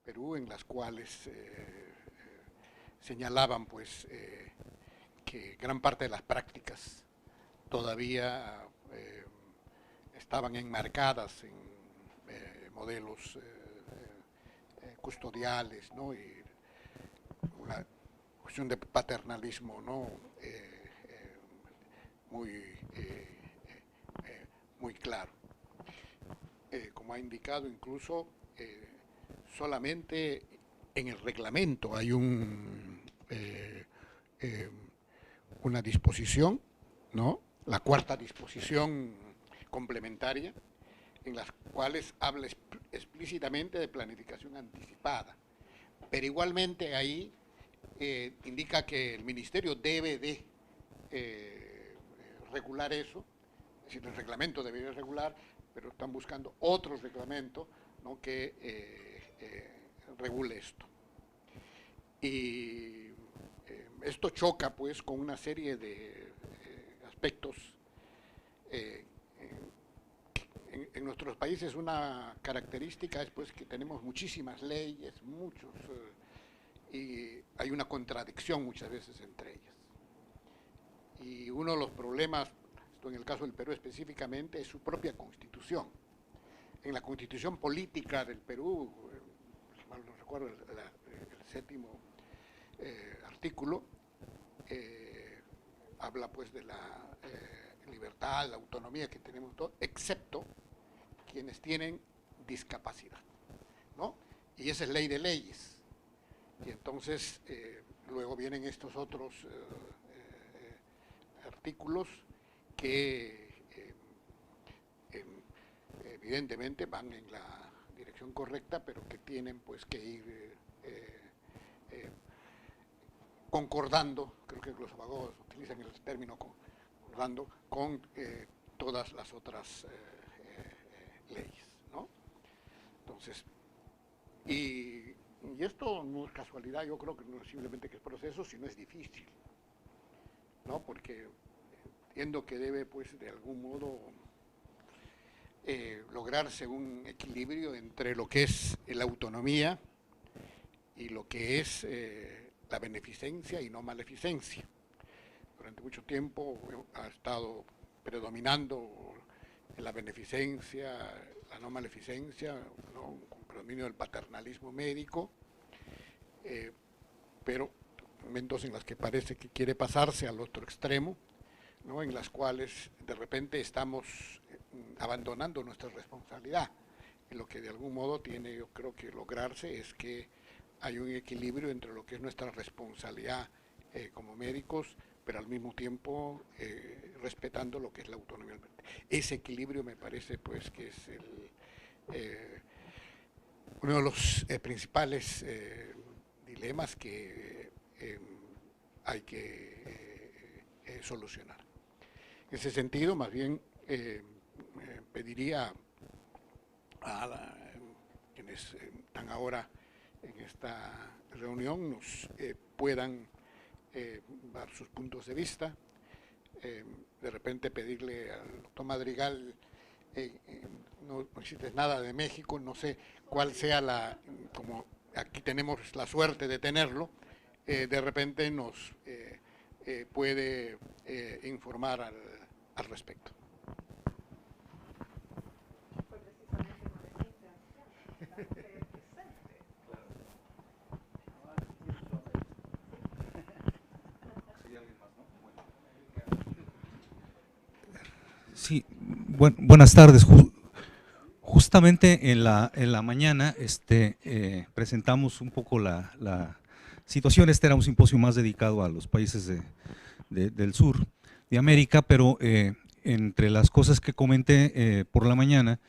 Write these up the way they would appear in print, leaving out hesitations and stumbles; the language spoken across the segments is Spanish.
Perú, en las cuales señalaban pues que gran parte de las prácticas todavía estaban enmarcadas en modelos custodiales, ¿no? Y una cuestión de paternalismo, ¿no? Muy, muy claro. Como ha indicado, incluso solamente en el reglamento hay una disposición, ¿no? La cuarta disposición complementaria, en las cuales habla explícitamente de planificación anticipada. Pero igualmente ahí indica que el Ministerio debe de regular eso, es decir, el reglamento debería regular, pero están buscando otro reglamento, ¿no? Que regule esto. Y esto choca pues con una serie de aspectos. En nuestros países una característica es pues que tenemos muchísimas leyes, y hay una contradicción muchas veces entre ellas. Y uno de los problemas, esto en el caso del Perú específicamente, es su propia constitución. En la constitución política del Perú, si mal no recuerdo, el séptimo artículo, habla pues de la libertad, la autonomía que tenemos todos, excepto quienes tienen discapacidad, ¿no? Y esa es ley de leyes. Y entonces luego vienen estos otros artículos que evidentemente van en la dirección correcta, pero que tienen pues que ir concordando, creo que los abogados utilizan el término concordando con todas las otras leyes, ¿no? Entonces, y esto no es casualidad, yo creo que no es simplemente que es proceso, sino es difícil, ¿no? Porque entiendo que debe, pues, de algún modo lograrse un equilibrio entre lo que es la autonomía y lo que es la beneficencia y no maleficencia. Durante mucho tiempo ha estado predominando la beneficencia, la no maleficencia, ¿no? Con predominio del paternalismo médico, pero momentos en los que parece que quiere pasarse al otro extremo, ¿no? En las cuales de repente estamos abandonando nuestra responsabilidad. Y lo que de algún modo tiene, yo creo que lograrse es que hay un equilibrio entre lo que es nuestra responsabilidad como médicos, pero al mismo tiempo respetando lo que es la autonomía. Ese equilibrio me parece pues que es uno de los principales dilemas que hay que solucionar. En ese sentido, más bien pediría a quienes están ahora en esta reunión nos puedan dar sus puntos de vista, de repente pedirle al doctor Madrigal, no existe nada de México, no sé cuál sea como aquí tenemos la suerte de tenerlo, de repente nos puede informar al respecto. Sí, buenas tardes. Justamente en la mañana presentamos un poco la situación. Este era un simposio más dedicado a los países del sur de América, pero entre las cosas que comenté por la mañana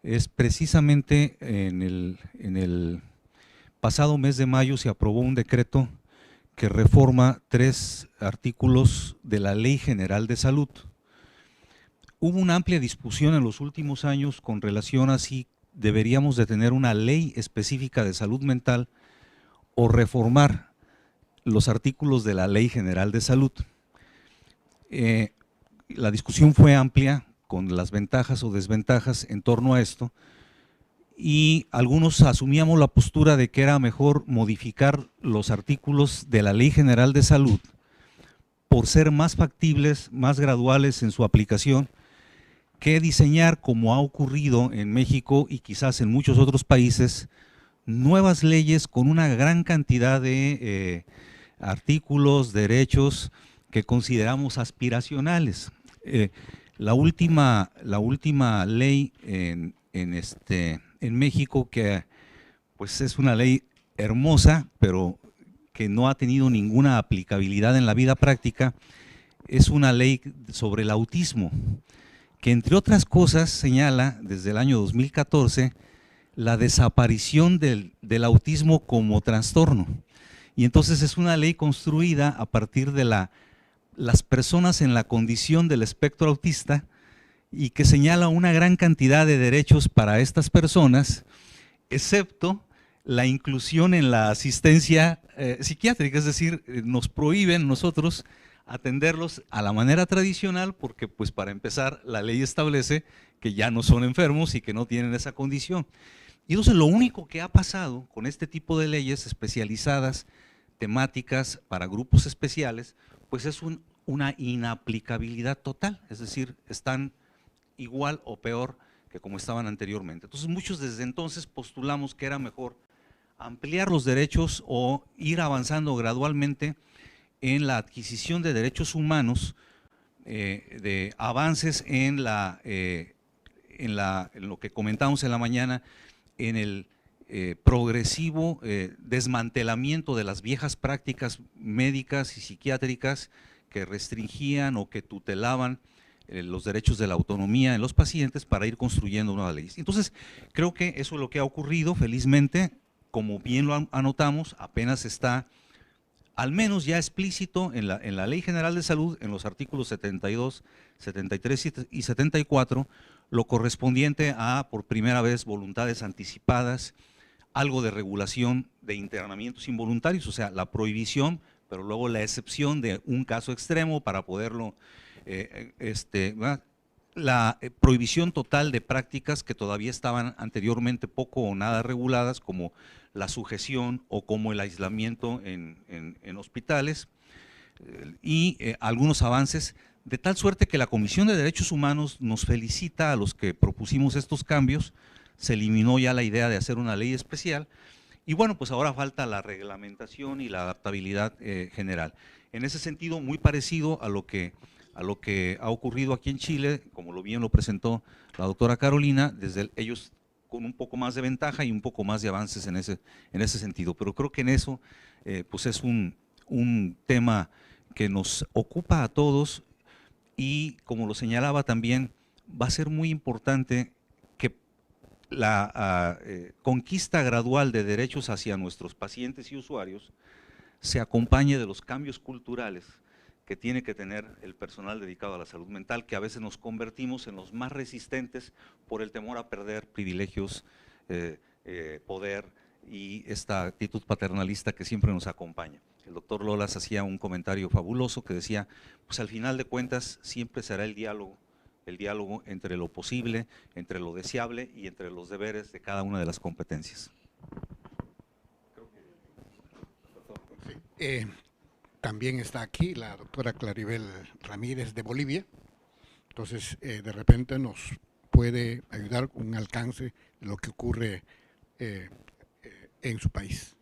es precisamente en el pasado mes de mayo se aprobó un decreto que reforma 3 artículos de la Ley General de Salud. Hubo una amplia discusión en los últimos años con relación a si deberíamos de tener una ley específica de salud mental o reformar los artículos de la Ley General de Salud. La discusión fue amplia con las ventajas o desventajas en torno a esto y algunos asumíamos la postura de que era mejor modificar los artículos de la Ley General de Salud por ser más factibles, más graduales en su aplicación, que diseñar, como ha ocurrido en México y quizás en muchos otros países, nuevas leyes con una gran cantidad de artículos, derechos que consideramos aspiracionales. La última ley en México, que pues es una ley hermosa, pero que no ha tenido ninguna aplicabilidad en la vida práctica, es una ley sobre el autismo, que entre otras cosas señala desde el año 2014 la desaparición del autismo como trastorno. Y entonces es una ley construida a partir de las personas en la condición del espectro autista y que señala una gran cantidad de derechos para estas personas, excepto la inclusión en la asistencia psiquiátrica, es decir, nos prohíben nosotros atenderlos a la manera tradicional porque, pues, para empezar, la ley establece que ya no son enfermos y que no tienen esa condición. Y entonces lo único que ha pasado con este tipo de leyes especializadas, temáticas para grupos especiales, pues es una inaplicabilidad total, es decir, están igual o peor que como estaban anteriormente. Entonces muchos desde entonces postulamos que era mejor ampliar los derechos o ir avanzando gradualmente en la adquisición de derechos humanos, de avances en lo que comentamos en la mañana, en el progresivo desmantelamiento de las viejas prácticas médicas y psiquiátricas que restringían o que tutelaban los derechos de la autonomía en los pacientes para ir construyendo nuevas leyes. Entonces, creo que eso es lo que ha ocurrido, felizmente, como bien lo anotamos, apenas está al menos ya explícito en la Ley General de Salud, en los artículos 72, 73 y 74, lo correspondiente a, por primera vez, voluntades anticipadas, algo de regulación de internamientos involuntarios, o sea, la prohibición, pero luego la excepción de un caso extremo para poderlo, la prohibición total de prácticas que todavía estaban anteriormente poco o nada reguladas, como la sujeción o como el aislamiento en hospitales, y algunos avances, de tal suerte que la Comisión de Derechos Humanos nos felicita a los que propusimos estos cambios. Se eliminó ya la idea de hacer una ley especial, y bueno, pues ahora falta la reglamentación y la adaptabilidad general. En ese sentido, muy parecido a lo que ha ocurrido aquí en Chile, como bien lo presentó la doctora Carolina, desde ellos con un poco más de ventaja y un poco más de avances en ese sentido. Pero creo que en eso pues es un tema que nos ocupa a todos y, como lo señalaba también, va a ser muy importante que la conquista gradual de derechos hacia nuestros pacientes y usuarios se acompañe de los cambios culturales que tiene que tener el personal dedicado a la salud mental, que a veces nos convertimos en los más resistentes por el temor a perder privilegios, poder y esta actitud paternalista que siempre nos acompaña. El doctor Lolas hacía un comentario fabuloso que decía, pues al final de cuentas siempre será el diálogo entre lo posible, entre lo deseable y entre los deberes de cada una de las competencias. Sí. También está aquí la doctora Claribel Ramírez de Bolivia, entonces de repente nos puede ayudar con un alcance de lo que ocurre en su país.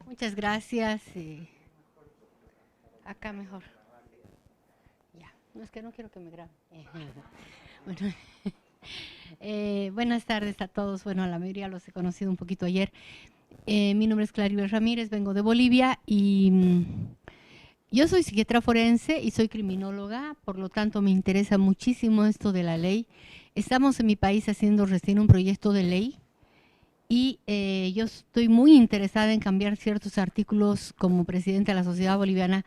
Muchas gracias. Acá mejor. Ya, no es que no quiero que me graben. Bueno, buenas tardes a todos. Bueno, a la mayoría los he conocido un poquito ayer. Mi nombre es Claribel Ramírez, vengo de Bolivia y yo soy psiquiatra forense y soy criminóloga, por lo tanto me interesa muchísimo esto de la ley. Estamos en mi país haciendo recién un proyecto de ley y yo estoy muy interesada en cambiar ciertos artículos como presidenta de la Sociedad Boliviana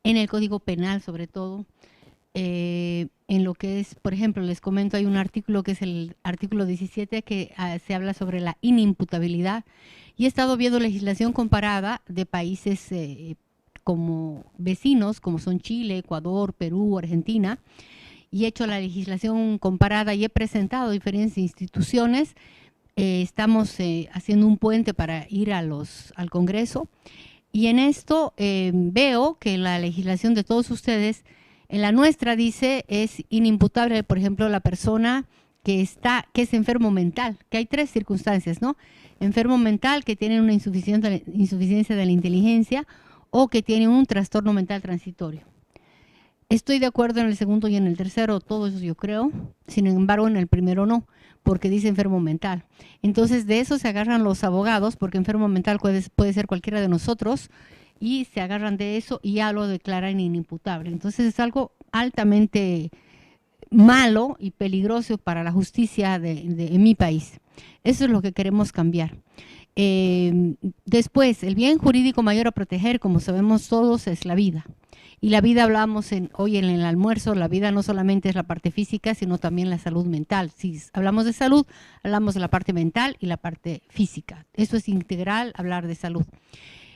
en el Código Penal, sobre todo. En lo que es, por ejemplo, les comento, hay un artículo que es el artículo 17 que se habla sobre la inimputabilidad. Y he estado viendo legislación comparada de países como vecinos, como son Chile, Ecuador, Perú, Argentina, y he hecho la legislación comparada y he presentado diferentes instituciones. Estamos haciendo un puente para ir al Congreso, y en esto veo que la legislación de todos ustedes, en la nuestra dice es inimputable, por ejemplo, la persona que es enfermo mental, que hay 3 circunstancias, ¿no? Enfermo mental, que tiene una insuficiencia de la inteligencia, o que tiene un trastorno mental transitorio. Estoy de acuerdo en el segundo y en el tercero, todo eso yo creo, sin embargo en el primero no, porque dice enfermo mental. Entonces de eso se agarran los abogados, porque enfermo mental puede ser cualquiera de nosotros, y se agarran de eso y ya lo declaran inimputable. Entonces es algo altamente malo y peligroso para la justicia en mi país. Eso es lo que queremos cambiar. Después, el bien jurídico mayor a proteger, como sabemos todos, es la vida. Y la vida, hablamos hoy en el almuerzo, la vida no solamente es la parte física, sino también la salud mental. Si hablamos de salud, hablamos de la parte mental y la parte física. Eso es integral, hablar de salud.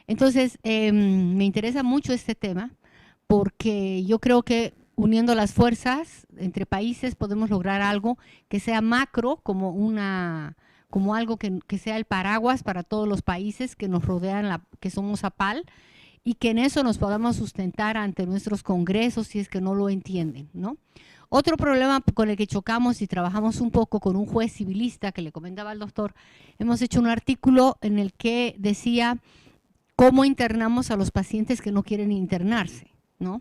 Entonces, me interesa mucho este tema, porque yo creo que uniendo las fuerzas entre países podemos lograr algo que sea macro, como algo que sea el paraguas para todos los países que nos rodean, que somos APAL, y que en eso nos podamos sustentar ante nuestros congresos si es que no lo entienden, ¿no? Otro problema con el que chocamos y trabajamos un poco con un juez civilista que le comentaba al doctor, hemos hecho un artículo en el que decía cómo internamos a los pacientes que no quieren internarse, ¿no?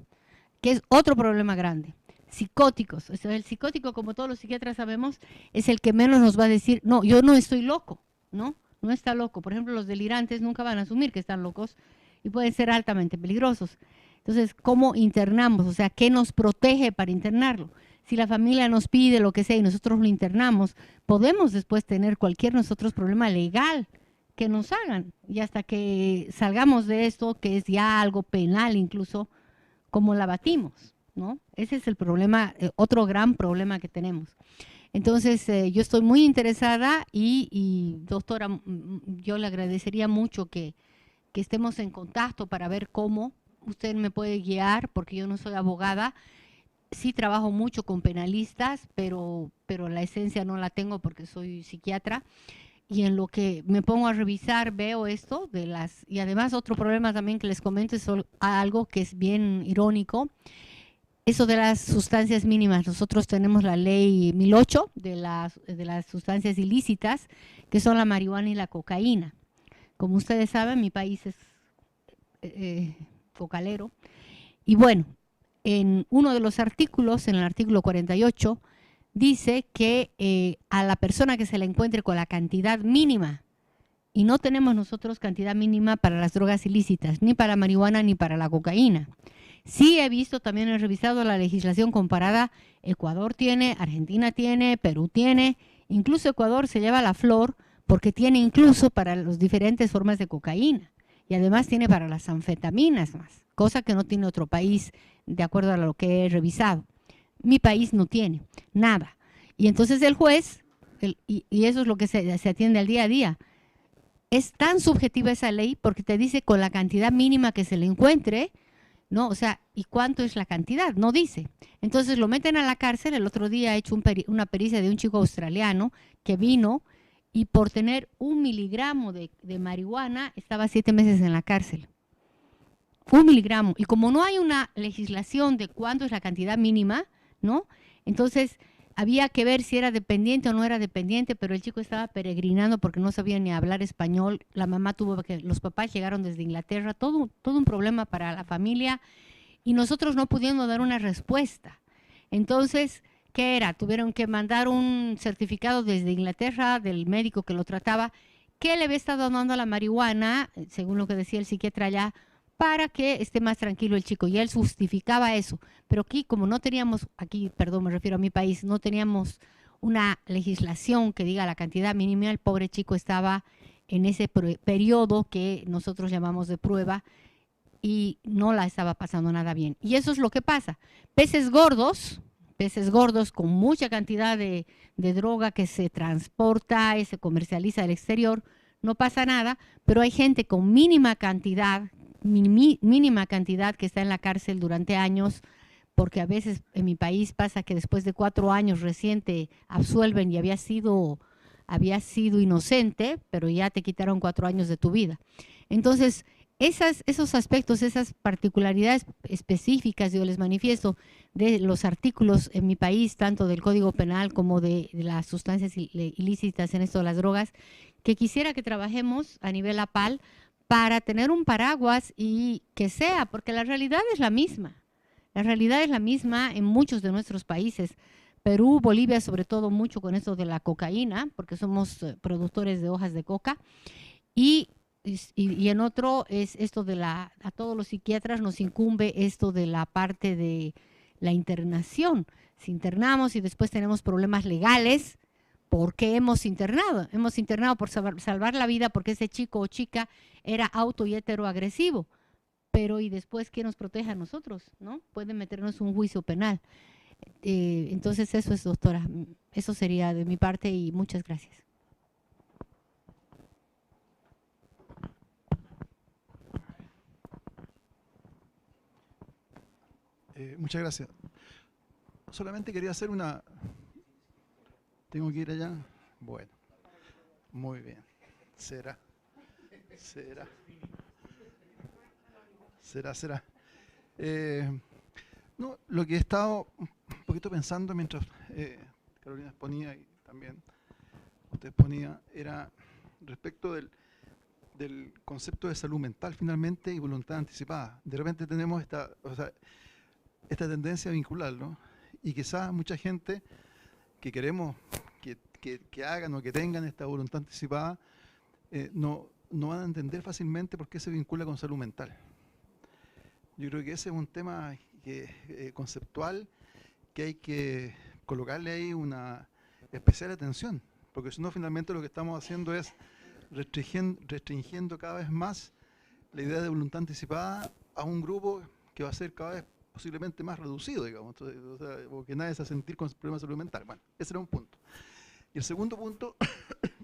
Que es otro problema grande. Psicóticos. O sea, el psicótico, como todos los psiquiatras sabemos, es el que menos nos va a decir, no, yo no estoy loco, ¿no? No está loco. Por ejemplo, los delirantes nunca van a asumir que están locos y pueden ser altamente peligrosos. Entonces, ¿cómo internamos? O sea, ¿qué nos protege para internarlo? Si la familia nos pide lo que sea y nosotros lo internamos, podemos después tener cualquier problema legal que nos hagan. Y hasta que salgamos de esto, que es ya algo penal incluso, ¿cómo la batimos? ¿No? Ese es el problema, otro gran problema que tenemos. Entonces, yo estoy muy interesada y doctora, yo le agradecería mucho que estemos en contacto para ver cómo usted me puede guiar, porque yo no soy abogada, sí trabajo mucho con penalistas, pero la esencia no la tengo porque soy psiquiatra, y en lo que me pongo a revisar veo esto y además otro problema también que les comento es algo que es bien irónico, eso de las sustancias mínimas. Nosotros tenemos la ley 1008 de las sustancias ilícitas, que son la marihuana y la cocaína. Como ustedes saben, mi país es cocalero. Y bueno, en uno de los artículos, en el artículo 48, dice que a la persona que se le encuentre con la cantidad mínima, y no tenemos nosotros cantidad mínima para las drogas ilícitas, ni para la marihuana ni para la cocaína. Sí he visto, también he revisado la legislación comparada, Ecuador tiene, Argentina tiene, Perú tiene, incluso Ecuador se lleva la flor porque tiene incluso para las diferentes formas de cocaína y además tiene para las anfetaminas más, cosa que no tiene otro país de acuerdo a lo que he revisado. Mi país no tiene nada. Y entonces el juez, y eso es lo que se atiende al día a día, es tan subjetiva esa ley porque te dice con la cantidad mínima que se le encuentre, ¿no? O sea, ¿y cuánto es la cantidad? No dice. Entonces lo meten a la cárcel. El otro día he hecho una pericia de un chico australiano que vino y por tener 1 miligramo de marihuana estaba 7 meses en la cárcel. 1 miligramo. Y como no hay una legislación de cuánto es la cantidad mínima, ¿no? Entonces había que ver si era dependiente o no era dependiente, pero el chico estaba peregrinando porque no sabía ni hablar español. La mamá los papás llegaron desde Inglaterra, todo un problema para la familia y nosotros no pudiendo dar una respuesta. Entonces, ¿qué era? Tuvieron que mandar un certificado desde Inglaterra del médico que lo trataba, que le había estado dando la marihuana, según lo que decía el psiquiatra allá, para que esté más tranquilo el chico. Y él justificaba eso. Pero aquí, como no teníamos, perdón, me refiero a mi país, no teníamos una legislación que diga la cantidad mínima, el pobre chico estaba en ese periodo que nosotros llamamos de prueba y no la estaba pasando nada bien. Y eso es lo que pasa. Peces gordos con mucha cantidad de droga que se transporta y se comercializa al exterior, no pasa nada, pero hay gente con mínima cantidad que está en la cárcel durante años porque a veces en mi país pasa que después de 4 años recién te absuelven y había sido inocente, pero ya te quitaron 4 años de tu vida. Entonces, esos aspectos, esas particularidades específicas, yo les manifiesto, de los artículos en mi país, tanto del Código Penal como de las sustancias ilícitas en esto de las drogas, que quisiera que trabajemos a nivel APAL para tener un paraguas y que sea, porque la realidad es la misma. La realidad es la misma en muchos de nuestros países. Perú, Bolivia, sobre todo mucho con esto de la cocaína, porque somos productores de hojas de coca, y en otro es esto de a todos los psiquiatras nos incumbe esto de la parte de la internación. Si internamos y después tenemos problemas legales, ¿por qué hemos internado? Hemos internado por salvar la vida porque ese chico o chica era auto y heteroagresivo. Pero ¿y después quién nos protege a nosotros? ¿No? Pueden meternos un juicio penal. Entonces eso es, doctora. Eso sería de mi parte y muchas gracias. Muchas gracias. Solamente quería hacer una... ¿Tengo que ir allá? Bueno, muy bien. Será. No, lo que he estado un poquito pensando mientras Carolina exponía y también usted exponía era respecto del concepto de salud mental finalmente y voluntad anticipada. De repente tenemos esta tendencia a vincularlo y quizás mucha gente que queremos que hagan o que tengan esta voluntad anticipada no van a entender fácilmente por qué se vincula con salud mental. Yo creo que ese es un tema conceptual que hay que colocarle ahí una especial atención, porque si no finalmente lo que estamos haciendo es restringiendo cada vez más la idea de voluntad anticipada a un grupo que va a ser cada vez posiblemente más reducido, digamos, porque nadie se va a sentir con problemas de salud mental. Bueno, ese era un punto. Y el segundo punto,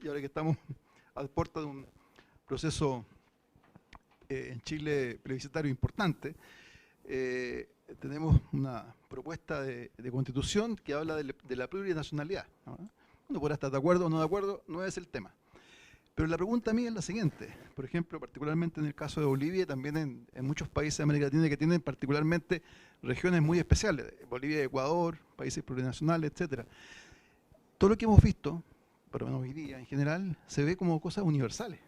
y ahora que estamos a la puerta de un proceso en Chile plebiscitario importante, tenemos una propuesta de constitución que habla de la plurinacionalidad, ¿no? Uno podrá estar de acuerdo o no de acuerdo, no es el tema. Pero la pregunta mía es la siguiente. Por ejemplo, particularmente en el caso de Bolivia y también en muchos países de América Latina que tienen particularmente regiones muy especiales, Bolivia y Ecuador, países plurinacionales, etcétera. Todo lo que hemos visto, por lo menos hoy día en general, se ve como cosas universales.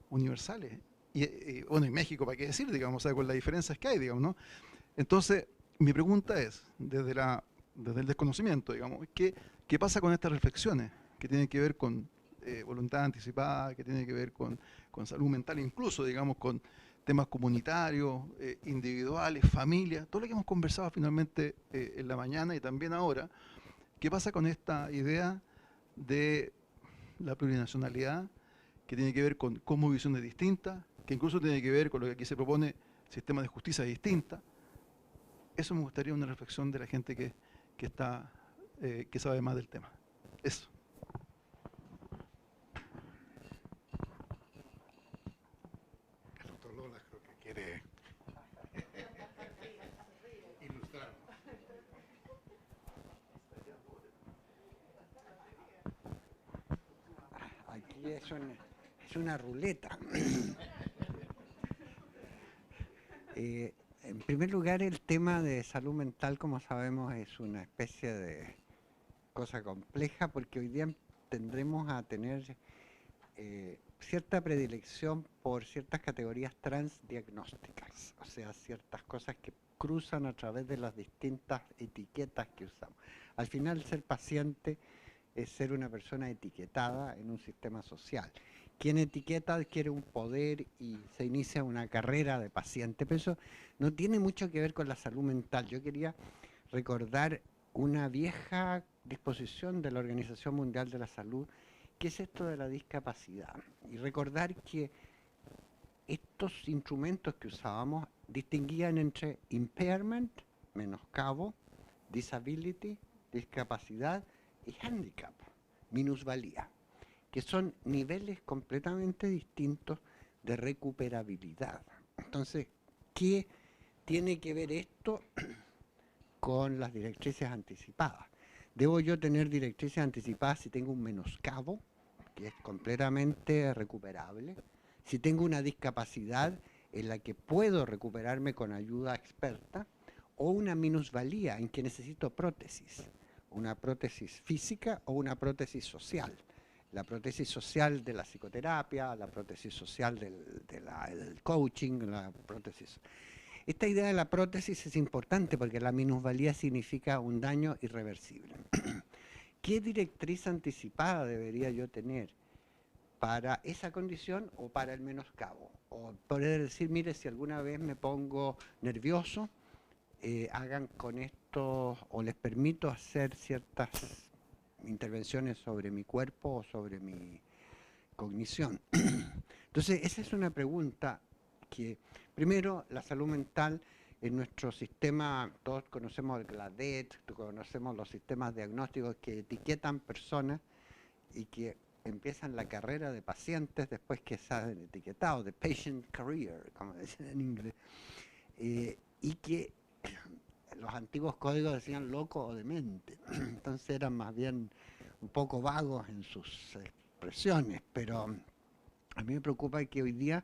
Universales. Y bueno, en México, ¿para qué decir, digamos, con las diferencias que hay, digamos, ¿no? Entonces, mi pregunta es, desde el desconocimiento, digamos, ¿qué pasa con estas reflexiones que tienen que ver con voluntad anticipada, que tiene que ver con salud mental, incluso, digamos, con temas comunitarios, individuales, familias, todo lo que hemos conversado finalmente en la mañana y también ahora? ¿Qué pasa con esta idea de la plurinacionalidad, que tiene que ver con cosmovisiones distintas, que incluso tiene que ver con lo que aquí se propone, sistemas de justicia distintas? Eso me gustaría una reflexión de la gente que sabe más del tema. Eso. El doctor Lola creo que quiere ilustrar. Aquí es una ruleta. En primer lugar, el tema de salud mental, como sabemos, es una especie de cosa compleja, porque hoy día tendremos a tener cierta predilección por ciertas categorías transdiagnósticas, o sea, ciertas cosas que cruzan a través de las distintas etiquetas que usamos. Al final, ser paciente es ser una persona etiquetada en un sistema social. Quien etiqueta adquiere un poder y se inicia una carrera de paciente, pero eso no tiene mucho que ver con la salud mental. Yo quería recordar una vieja disposición de la Organización Mundial de la Salud, que es esto de la discapacidad, y recordar que estos instrumentos que usábamos distinguían entre impairment, menoscabo, disability, discapacidad, y handicap, minusvalía, que son niveles completamente distintos de recuperabilidad. Entonces, ¿qué tiene que ver esto con las directrices anticipadas. ¿Debo yo tener directrices anticipadas si tengo un menoscabo, que es completamente recuperable? Si tengo una discapacidad en la que puedo recuperarme con ayuda experta, o una minusvalía en que necesito prótesis, una prótesis física o una prótesis social. La prótesis social de la psicoterapia, la prótesis social del coaching, la prótesis. Esta idea de la prótesis es importante porque la minusvalía significa un daño irreversible. ¿Qué directriz anticipada debería yo tener para esa condición o para el menoscabo? O poder decir, mire, si alguna vez me pongo nervioso, hagan con esto o les permito hacer ciertas intervenciones sobre mi cuerpo o sobre mi cognición. Entonces, esa es una pregunta que, primero, la salud mental en nuestro sistema, todos conocemos el GLADET, conocemos los sistemas diagnósticos que etiquetan personas y que empiezan la carrera de pacientes después que salen etiquetados, de patient career, como dicen en inglés, y que los antiguos códigos decían loco o demente, entonces eran más bien un poco vagos en sus expresiones, pero a mí me preocupa que hoy día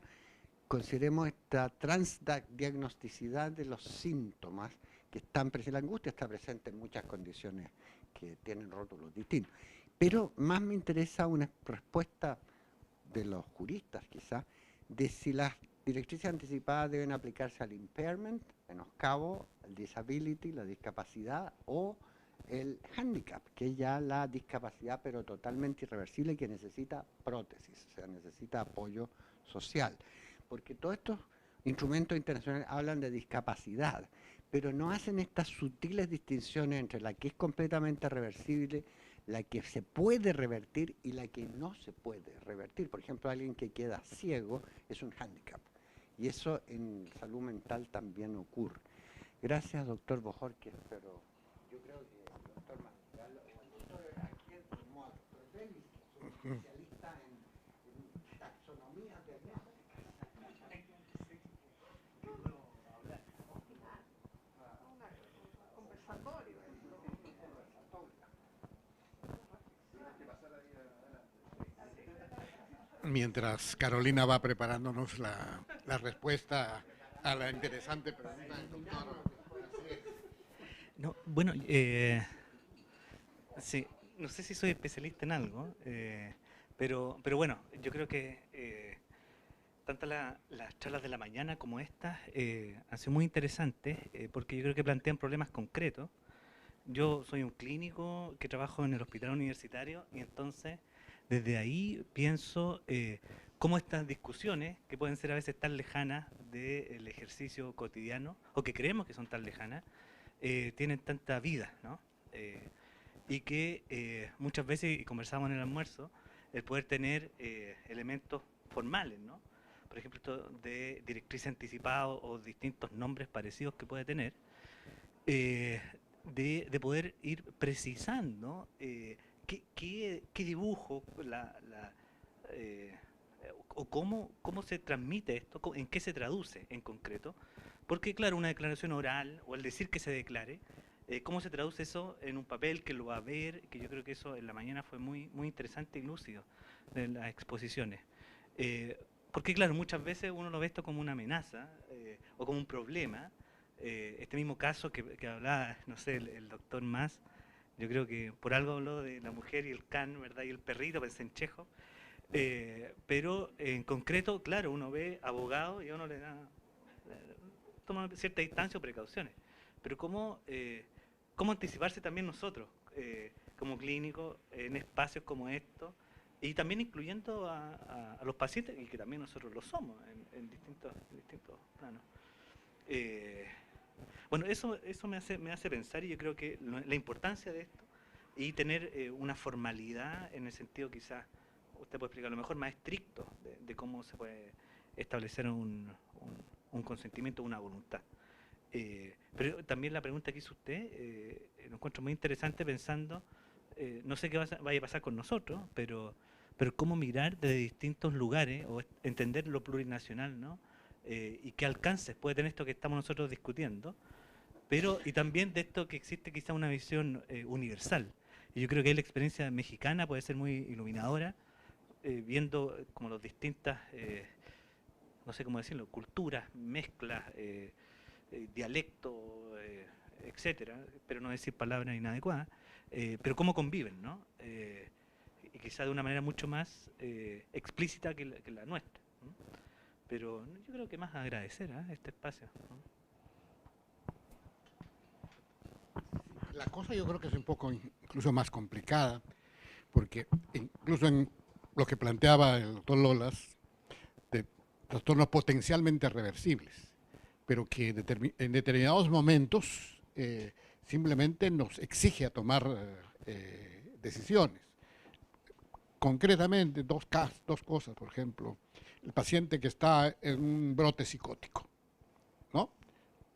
consideremos esta transdiagnosticidad de los síntomas que están presentes. La angustia está presente en muchas condiciones que tienen rótulos distintos, pero más me interesa una respuesta de los juristas quizás, de si las directrices anticipadas deben aplicarse al impairment, menoscabo, el disability, la discapacidad, o el handicap, que es ya la discapacidad pero totalmente irreversible que necesita prótesis, o sea, necesita apoyo social. Porque todos estos instrumentos internacionales hablan de discapacidad, pero no hacen estas sutiles distinciones entre la que es completamente reversible, la que se puede revertir y la que no se puede revertir. Por ejemplo, alguien que queda ciego es un handicap. Y eso en salud mental también ocurre. Gracias, doctor Bojorquez, pero yo creo que el doctor Madrigal, o el doctor aquí, como doctor Davis, que es un especialista en taxonomía diagnóstica. Mientras Carolina va preparándonos la respuesta a la interesante pregunta del doctor. No, bueno, sí, no sé si soy especialista en algo, pero bueno, yo creo que tanto las charlas de la mañana como estas han sido muy interesantes porque yo creo que plantean problemas concretos. Yo soy un clínico que trabajo en el hospital universitario y entonces desde ahí pienso cómo estas discusiones, que pueden ser a veces tan lejanas del ejercicio cotidiano, o que creemos que son tan lejanas, tienen tanta vida, ¿no? Y que muchas veces, y conversábamos en el almuerzo, el poder tener elementos formales, ¿no? Por ejemplo, esto de directriz anticipada o distintos nombres parecidos que puede tener, de poder ir precisando qué dibujo o cómo se transmite esto, en qué se traduce en concreto. Porque claro, una declaración oral o el decir que se declare, cómo se traduce eso en un papel que lo va a ver, que yo creo que eso en la mañana fue muy, muy interesante y lúcido de las exposiciones. Porque claro, muchas veces uno lo ve esto como una amenaza o como un problema. Este mismo caso que hablaba, no sé, el doctor Mas, yo creo que por algo habló de la mujer y el can, ¿verdad? Y el perrito, pensé en Chejo. Pero en concreto, claro, uno ve abogado y a uno le da, toma cierta distancia o precauciones. Pero cómo anticiparse también nosotros, como clínicos, en espacios como estos, y también incluyendo a los pacientes, y que también nosotros lo somos en distintos planos. Bueno, eso me hace pensar, y yo creo que la importancia de esto y tener una formalidad en el sentido quizás, usted puede explicar a lo mejor más estricto de cómo se puede establecer un consentimiento, una voluntad. Pero también la pregunta que hizo usted, lo encuentro muy interesante pensando, no sé qué vaya a pasar con nosotros, pero cómo mirar desde distintos lugares o entender lo plurinacional, ¿no? Y qué alcances puede tener esto que estamos nosotros discutiendo, Pero, y también de esto que existe quizá una visión universal. Y yo creo que la experiencia mexicana puede ser muy iluminadora, viendo como las distintas, no sé cómo decirlo, culturas, mezclas, dialectos, etcétera, pero no decir palabras inadecuadas, pero cómo conviven, ¿no? Y quizá de una manera mucho más explícita que la nuestra, ¿no? Pero yo creo que más agradecer este espacio, ¿no? La cosa yo creo que es un poco incluso más complicada, porque incluso en lo que planteaba el doctor Lolas, de trastornos potencialmente reversibles, pero que en determinados momentos simplemente nos exige a tomar decisiones. Concretamente, dos cosas, por ejemplo, el paciente que está en un brote psicótico, ¿no?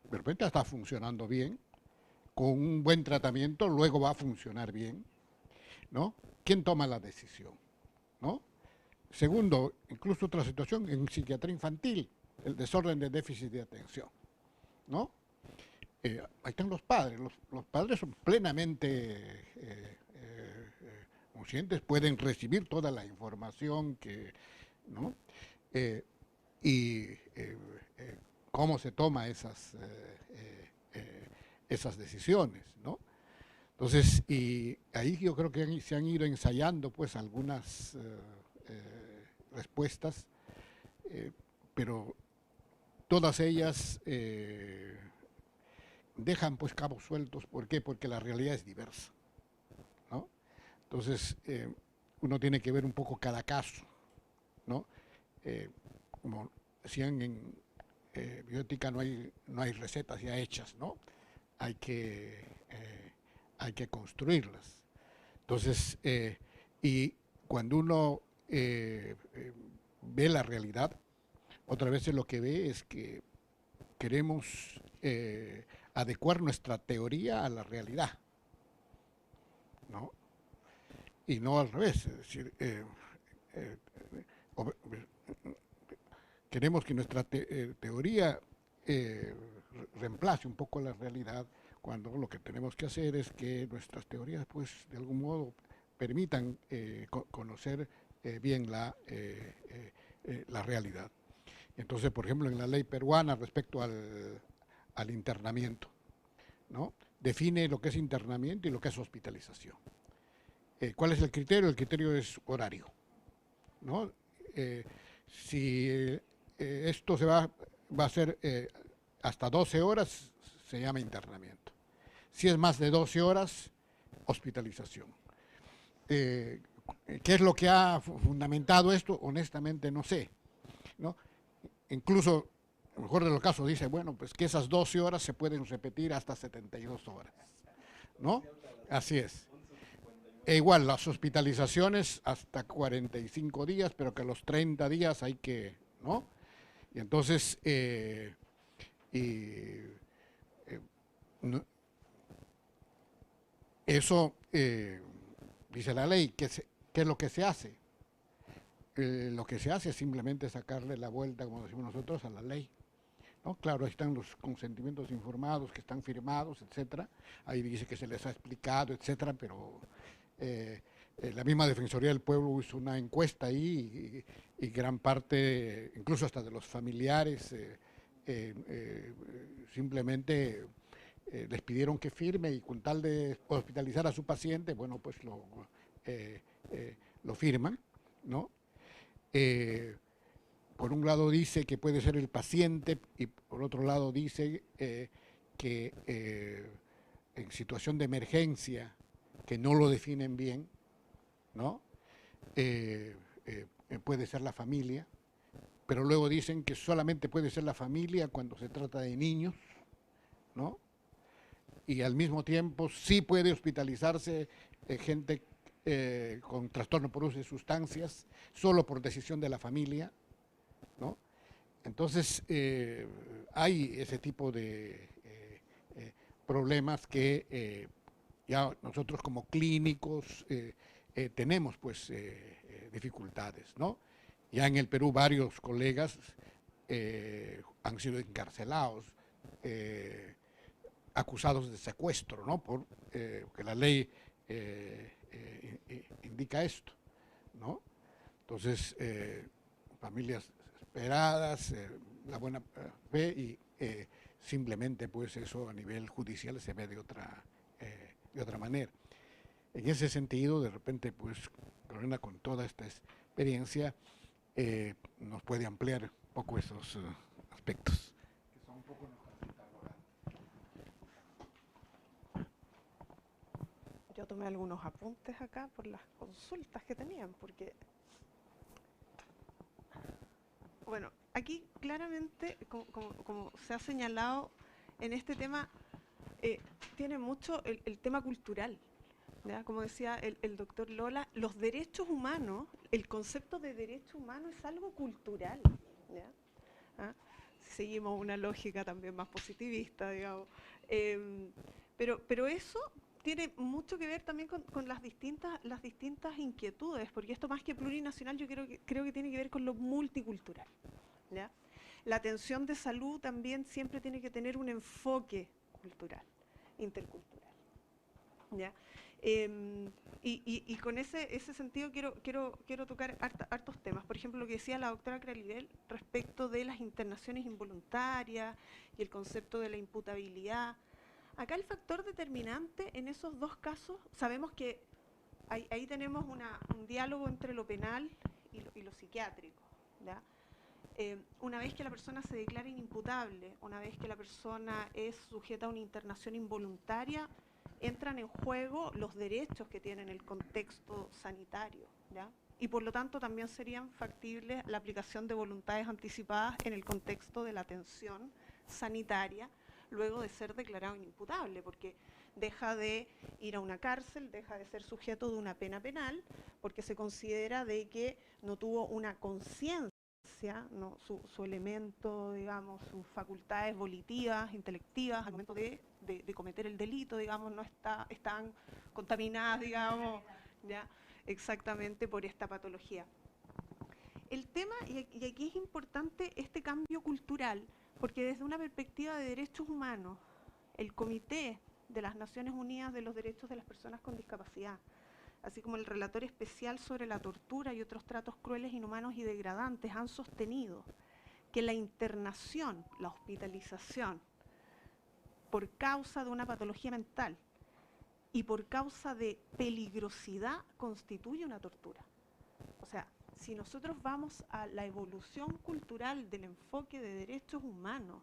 De repente está funcionando bien, con un buen tratamiento luego va a funcionar bien, ¿no? ¿Quién toma la decisión? ¿No? Segundo, incluso otra situación en psiquiatría infantil, el desorden de déficit de atención, ¿no? Ahí están los padres. Los padres son plenamente conscientes, pueden recibir toda la información que, ¿no? Y cómo se toma esas decisiones, ¿no? Entonces, y ahí yo creo que se han ido ensayando pues algunas respuestas, pero todas ellas dejan pues cabos sueltos. ¿Por qué? Porque la realidad es diversa, ¿no? Entonces, uno tiene que ver un poco cada caso, ¿no? Como decían en bioética, no hay recetas ya hechas, ¿no? Hay que construirlas. Entonces, y cuando uno ve la realidad, otra vez lo que ve es que queremos adecuar nuestra teoría a la realidad, ¿no? Y no al revés, es decir, queremos que nuestra teoría reemplace un poco la realidad, cuando lo que tenemos que hacer es que nuestras teorías, pues, de algún modo permitan conocer bien la realidad. Entonces, por ejemplo, en la ley peruana respecto al internamiento, ¿no? Define lo que es internamiento y lo que es hospitalización. ¿Cuál es el criterio? El criterio es horario, ¿no? Si esto va a ser hasta 12 horas, se llama internamiento. Si es más de 12 horas, hospitalización. ¿Qué es lo que ha fundamentado esto? Honestamente no sé, ¿no? Incluso, en el mejor de los casos, dice, bueno, pues que esas 12 horas se pueden repetir hasta 72 horas, ¿no? Así es. E igual, las hospitalizaciones hasta 45 días, pero que a los 30 días hay que, ¿no? Y entonces, eso dice la ley. ¿Qué es lo que se hace? Lo que se hace es simplemente sacarle la vuelta, como decimos nosotros, a la ley, ¿no? Claro, ahí están los consentimientos informados que están firmados, etcétera. Ahí dice que se les ha explicado, etcétera, pero la misma Defensoría del Pueblo hizo una encuesta ahí y gran parte, incluso hasta de los familiares, simplemente les pidieron que firme, y con tal de hospitalizar a su paciente, bueno, pues lo firman, ¿no? Por un lado dice que puede ser el paciente, y por otro lado dice que en situación de emergencia, que no lo definen bien, ¿no? Puede ser la familia, pero luego dicen que solamente puede ser la familia cuando se trata de niños, ¿no? Y al mismo tiempo sí puede hospitalizarse gente con trastorno por uso de sustancias, solo por decisión de la familia, ¿no? Entonces, hay ese tipo de problemas que ya nosotros como clínicos tenemos pues dificultades, ¿no? Ya en el Perú varios colegas han sido encarcelados, acusados de secuestro, ¿no? Que la ley indica esto, ¿no? Entonces, familias esperadas, la buena fe, y simplemente pues eso a nivel judicial se ve de otra manera. En ese sentido, de repente, pues Carolina, con toda esta experiencia, nos puede ampliar un poco esos aspectos. Que son un poco Yo tomé algunos apuntes acá por las consultas que tenían, porque, bueno, aquí claramente, como se ha señalado en este tema, tiene mucho el tema cultural, ¿ya? Como decía el doctor Lola, los derechos humanos, el concepto de derecho humano es algo cultural, ¿ya? ¿Ah? Si seguimos una lógica también más positivista, digamos. Pero eso tiene mucho que ver también con las distintas inquietudes, porque esto más que plurinacional yo creo que tiene que ver con lo multicultural, ¿ya? La atención de salud también siempre tiene que tener un enfoque cultural, intercultural, ¿ya? Y con ese sentido quiero tocar hartos temas. Por ejemplo, lo que decía la doctora Cralibel respecto de las internaciones involuntarias y el concepto de la imputabilidad. Acá el factor determinante en esos dos casos, sabemos que ahí tenemos un diálogo entre lo penal y lo psiquiátrico, ¿ya? Una vez que la persona se declara inimputable, una vez que la persona es sujeta a una internación involuntaria, entran en juego los derechos que tiene en el contexto sanitario, ¿ya? Y por lo tanto también serían factibles la aplicación de voluntades anticipadas en el contexto de la atención sanitaria, luego de ser declarado inimputable, porque deja de ir a una cárcel, deja de ser sujeto de una pena penal, porque se considera de que no tuvo una conciencia, ¿no? Su elemento, digamos, sus facultades volitivas, intelectivas, al momento de cometer el delito, digamos, no están contaminadas, digamos, ya, exactamente por esta patología. El tema, y aquí es importante este cambio cultural, porque desde una perspectiva de derechos humanos, el Comité de las Naciones Unidas de los Derechos de las Personas con Discapacidad, así como el Relator Especial sobre la Tortura y otros tratos crueles, inhumanos y degradantes, han sostenido que la internación, la hospitalización, por causa de una patología mental y por causa de peligrosidad, constituye una tortura. O sea, si nosotros vamos a la evolución cultural del enfoque de derechos humanos,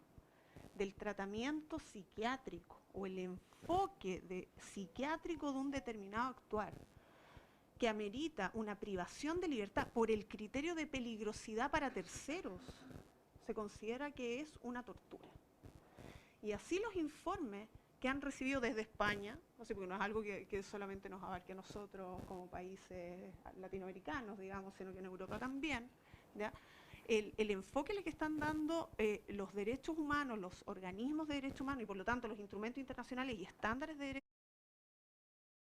del tratamiento psiquiátrico o el enfoque psiquiátrico de un determinado actuar, que amerita una privación de libertad por el criterio de peligrosidad para terceros, se considera que es una tortura. Y así los informes que han recibido desde España, no sé, porque no es algo que solamente nos abarque a nosotros como países latinoamericanos, digamos, sino que en Europa también, ¿ya? El enfoque en el que están dando los derechos humanos, los organismos de derechos humanos y por lo tanto los instrumentos internacionales y estándares de derechos